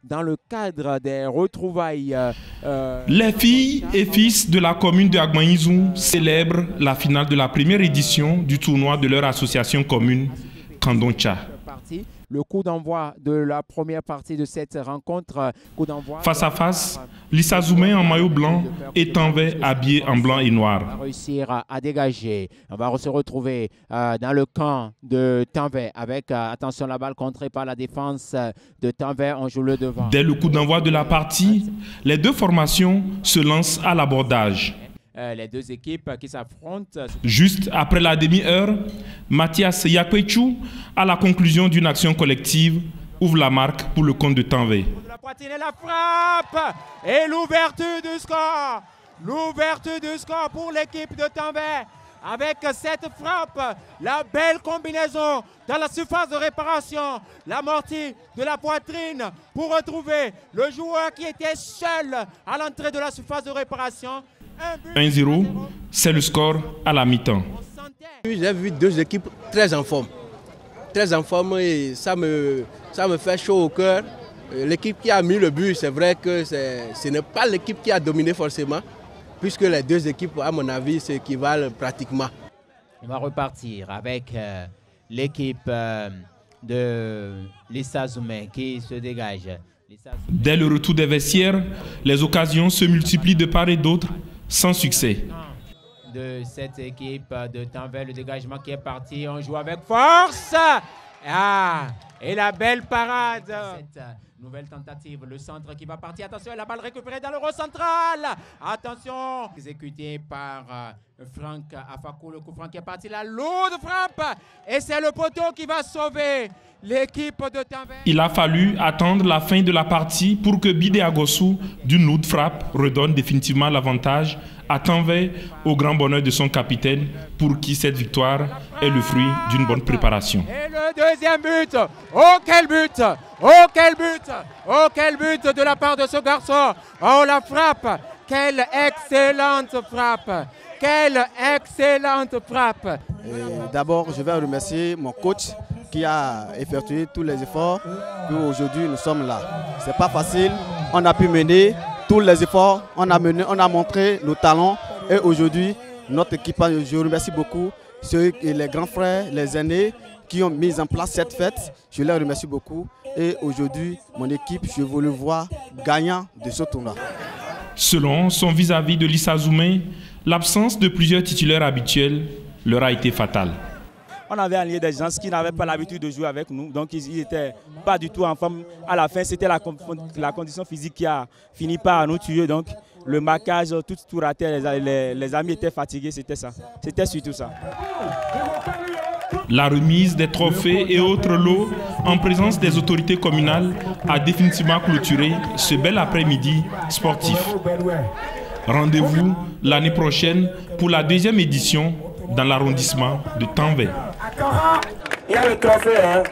dans le cadre des retrouvailles. Les filles et fils de la commune de Agmaïzou célèbrent la finale de la première édition du tournoi de leur association commune Kandoncha. Le coup d'envoi de la première partie de cette rencontre. Face à face, Lissa Zoumé en maillot blanc et Tanvé habillé en blanc et noir. On va réussir à dégager. On va se retrouver dans le camp de Tanvé avec, attention, la balle contrée par la défense de Tanvé. On joue le devant. Dès le coup d'envoi de la partie, les deux formations se lancent à l'abordage. Les deux équipes qui s'affrontent. Juste après la demi-heure, Mathias Yakwechou, à la conclusion d'une action collective, ouvre la marque pour le compte de Tanvé. La poitrine et la frappe et l'ouverture du score. L'ouverture du score pour l'équipe de Tanvé. Avec cette frappe, la belle combinaison dans la surface de réparation, l'amorti de la poitrine pour retrouver le joueur qui était seul à l'entrée de la surface de réparation. 1-0, c'est le score à la mi-temps. J'ai vu deux équipes très en forme et ça me fait chaud au cœur. L'équipe qui a mis le but, c'est vrai que ce n'est pas l'équipe qui a dominé forcément, puisque les deux équipes, à mon avis, s'équivalent pratiquement. On va repartir avec l'équipe de Lissa Zoumé qui se dégage. Dès le retour des vestiaires, les occasions se multiplient de part et d'autre, sans succès. De cette équipe de Tanvé, le dégagement qui est parti, on joue avec force. Et la belle parade. Cette nouvelle tentative, le centre qui va partir. Attention, la balle récupérée dans le rond central. Attention, exécuté par Franck Afakou. Le coup franc qui est parti, la lourde frappe. Et c'est le poteau qui va sauver l'équipe de Tanvé. Il a fallu attendre la fin de la partie pour que Bidé Agossou, d'une lourde frappe, redonne définitivement l'avantage à Tanvé, au grand bonheur de son capitaine, pour qui cette victoire est le fruit d'une bonne préparation. Et le deuxième but, oh quel but, oh quel but, oh quel but de la part de ce garçon. Oh la frappe, quelle excellente frappe, quelle excellente frappe. D'abord, je vais remercier mon coach qui a effectué tous les efforts. Aujourd'hui, nous sommes là. C'est pas facile, on a pu mener tous les efforts, on a montré nos talents et aujourd'hui, notre équipe, je remercie beaucoup les grands frères, les aînés qui ont mis en place cette fête. Je les remercie beaucoup et aujourd'hui, mon équipe, je veux le voir gagnant de ce tournoi. Selon son vis-à-vis de Lissa Zoumé, l'absence de plusieurs titulaires habituels leur a été fatale. On avait allié des gens qui n'avaient pas l'habitude de jouer avec nous, donc ils n'étaient pas du tout en forme. À la fin, c'était la condition physique qui a fini par nous tuer. Donc le marquage, tout raté, les amis étaient fatigués, c'était ça. C'était surtout ça. La remise des trophées et autres lots en présence des autorités communales a définitivement clôturé ce bel après-midi sportif. Rendez-vous l'année prochaine pour la deuxième édition dans l'arrondissement de Tanvé. Il y a le trophée, hein.